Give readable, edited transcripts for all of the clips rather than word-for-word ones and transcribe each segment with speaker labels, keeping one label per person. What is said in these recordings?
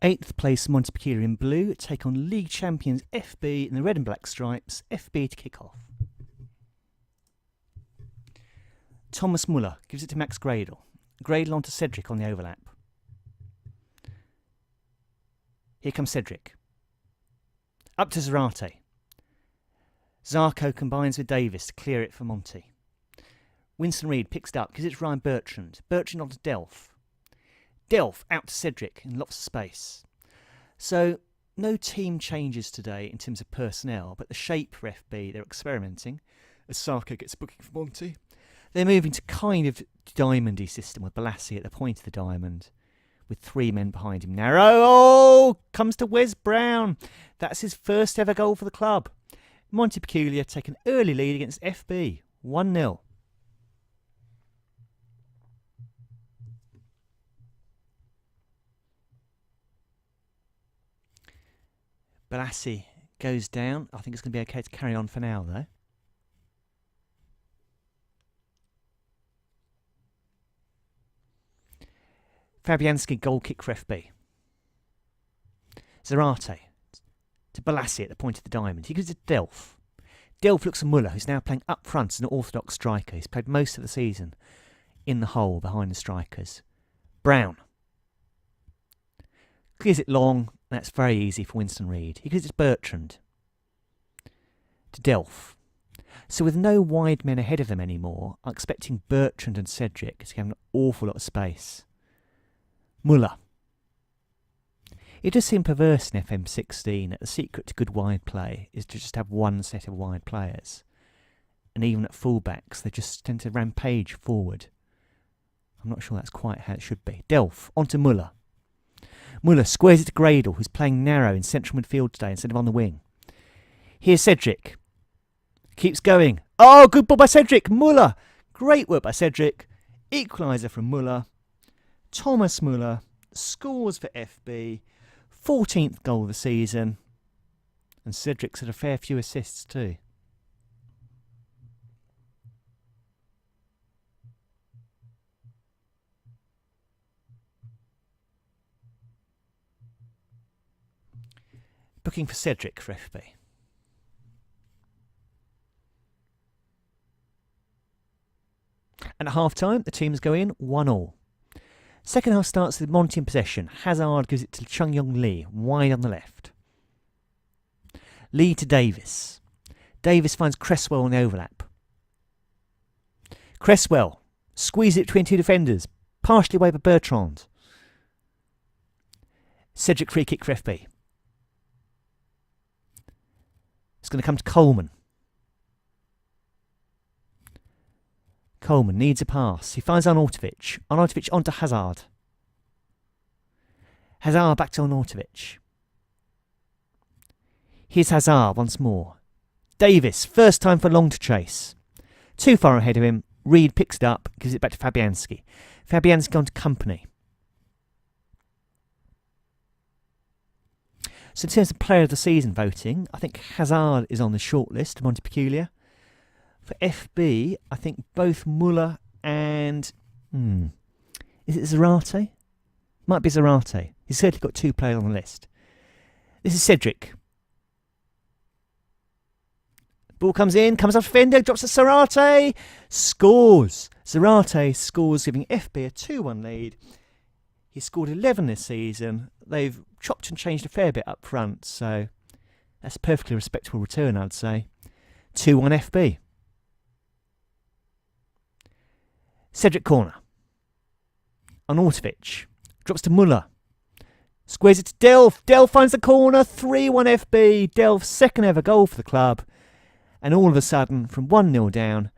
Speaker 1: 8th place MontyPeculiar in blue take on league champions EffBee in the red and black stripes. EffBee to kick off. Thomas Muller gives it to Max Gradle. Gradle onto Cedric on the overlap. Here comes Cedric. Up to Zarate. Zarko combines with Davis to clear it for Monty. Winston Reid picks it up, gives it to Ryan Bertrand. Bertrand onto Delph. Delph out to Cedric in lots of space. So, no team changes today in terms of personnel, but the shape for EffBee, they're experimenting. As Sarko gets booking for Monty. They're moving to kind of diamondy system with Balassi at the point of the diamond, with 3 men behind him. Narrow, oh, comes to Wes Brown. That's his first ever goal for the club. MontyPeculiar take an early lead against EffBee, 1-0. Balassi goes down. I think it's going to be okay to carry on for now, though. Fabianski goal kick for EffBee. Zarate to Balassi at the point of the diamond. He gives it to Delph. Delph looks at Muller, who's now playing up front as an orthodox striker. He's played most of the season in the hole behind the strikers. Brown clears it long. That's very easy for Winston Reid. He gives it to Bertrand. To Delph. So with no wide men ahead of them anymore, I'm expecting Bertrand and Cedric to have an awful lot of space. Muller. It does seem perverse in FM16 that the secret to good wide play is to just have one set of wide players. And even at fullbacks, they just tend to rampage forward. I'm not sure that's quite how it should be. Delph, onto Muller. Muller squares it to Gradle, who's playing narrow in central midfield today instead of on the wing. Here's Cedric. Keeps going. Oh, good ball by Cedric. Muller. Great work by Cedric. Equaliser from Muller. Thomas Muller scores for EffBee. 14th goal of the season. And Cedric's had a fair few assists too. Booking for Cedric for EffBee. And at half-time, the teams go in 1-1. Second half starts with Monty in possession. Hazard gives it to Chung Yong Lee, wide on the left. Lee to Davis. Davis finds Cresswell on the overlap. Cresswell squeezes it between 2 defenders, partially away by Bertrand. Cedric free kick for EffBee. It's going to come to Coleman. Coleman needs a pass. He finds Arnautovic. Arnautovic onto Hazard. Hazard back to Arnautovic. Here's Hazard once more. Davis, first time for Long to chase. Too far ahead of him. Reid picks it up, gives it back to Fabianski. Fabianski onto Company. So in terms of player of the season voting, I think Hazard is on the shortlist, MontyPeculiar. For EffBee, I think both Muller and... is it Zarate? Might be Zarate. He's certainly got 2 players on the list. This is Cedric. Ball comes in, comes off Fender, drops to Zarate. Scores. Zarate scores, giving EffBee a 2-1 lead. He's scored 11 this season. They've chopped and changed a fair bit up front, so that's a perfectly respectable return, I'd say. 2-1 EffBee. Cedric corner. Arnautovic drops to Muller. Squares it to Delph. Delph finds the corner. 3-1 EffBee. Delph's second ever goal for the club. And all of a sudden, from 1-0 down,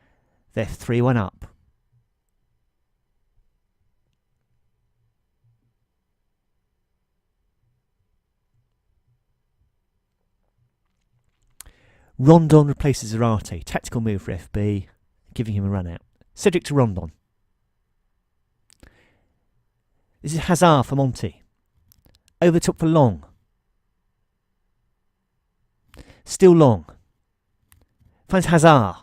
Speaker 1: they're 3-1 up. Rondon replaces Zarate. Tactical move for EffBee, giving him a run out. Cedric to Rondon. This is Hazard for Monty. Over the top for Long. Still Long. Finds Hazard.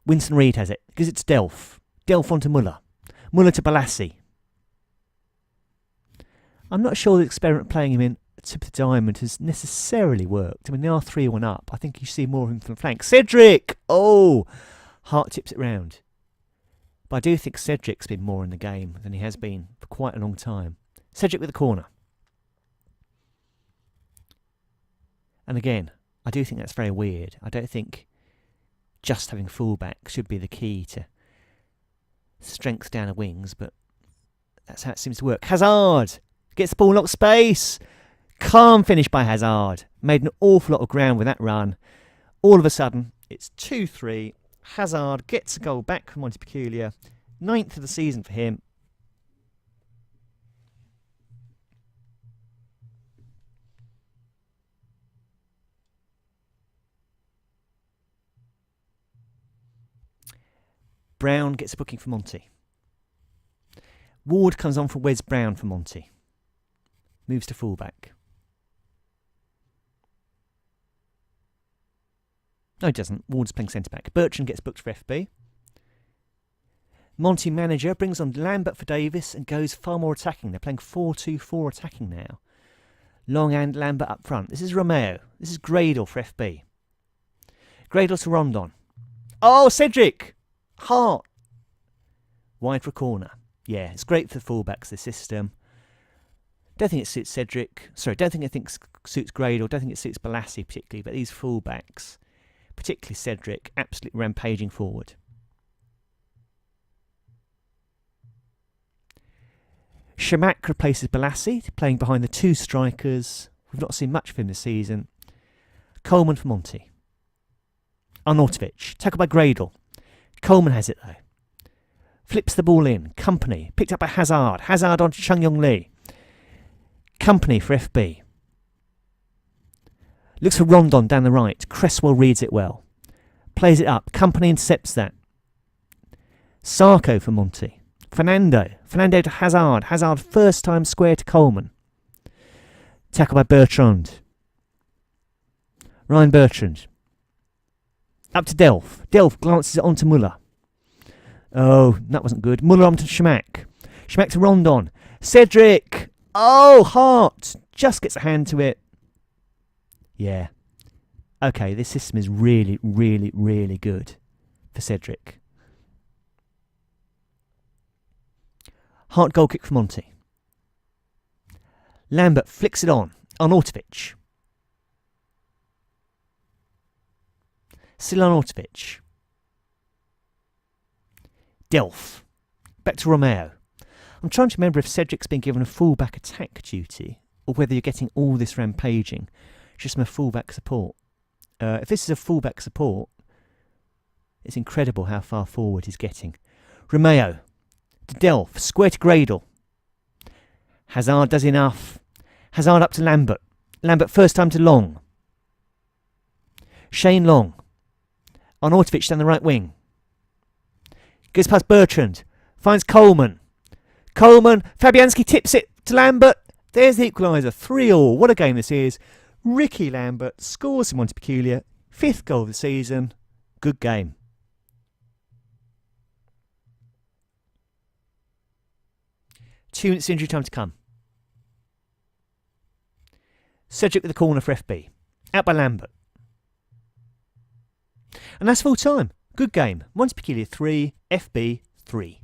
Speaker 1: Winston Reid has it. Gives it to Delph. Delph onto Muller. Muller to Balassi. I'm not sure the experiment playing him in tip of the diamond has necessarily worked. I mean, they are 3-1 up. I think you see more of him from the flank. Cedric! Oh! Hart tips it round. But I do think Cedric's been more in the game than he has been for quite a long time. Cedric with the corner. And again, I do think that's very weird. I don't think just having fullback should be the key to strength down the wings, but that's how it seems to work. Hazard gets the ball in a lot of space. Calm finish by Hazard. Made an awful lot of ground with that run. All of a sudden, it's 2-3. Hazard gets a goal back from MontyPeculiar. 9th of the season for him. Brown gets a booking for Monty. Ward comes on for Wes Brown for Monty. Moves to fullback. No, he doesn't. Ward's playing centre-back. Bertrand gets booked for FB. Monty manager brings on Lambert for Davis and goes far more attacking. They're playing 4-2-4 attacking now. Long and Lambert up front. This is Romeo. This is Gradle for FB. Gradle to Rondon. Oh, Cedric! Hart. Wide for a corner. Yeah, it's great for the fullbacks, this system. Don't think it suits Cedric. Sorry, don't think it suits Gradle. Don't think it suits Balassi particularly. But these fullbacks, particularly Cedric, absolutely rampaging forward. Shamak replaces Balassi, playing behind the two strikers. We've not seen much of him this season. Coleman for Monty. Arnautovic, tackled by Gradle. Coleman has it though. Flips the ball in. Company, picked up by Hazard. Hazard on to Chung Yong Lee. Company for FB. Looks for Rondon down the right. Cresswell reads it well. Plays it up. Company intercepts that. Sarko for Monty. Fernando to Hazard. Hazard first time square to Coleman. Tackled by Bertrand. Ryan Bertrand. Up to Delph. Delph glances it on to Muller. Oh, that wasn't good. Muller on to Shamak. Shamak to Rondon. Cedric! Oh, Hart! Just gets a hand to it. Yeah. Okay, this system is really, really, really good for Cedric. Hart goal kick for Monty. Lambert flicks it on. Arnautovic. Still Arnautovic. Delph. Back to Romeo. I'm trying to remember if Cedric's been given a fullback attack duty or whether you're getting all this rampaging just from a fullback support. If this is a fullback support, it's incredible how far forward he's getting. Romeo to Delph. Square to Gradle. Hazard does enough. Hazard up to Lambert. Lambert first time to Long. Shane Long. Arnautovic down the right wing. Goes past Bertrand. Finds Coleman. Coleman. Fabianski tips it to Lambert. There's the equaliser. 3-3. What a game this is. Ricky Lambert scores in MontyPeculiar. 5th goal of the season. Good game. Two minutes injury time to come. Cedric with the corner for FB. Out by Lambert. And that's full time. Good game. MontyPeculiar 3, FB 3.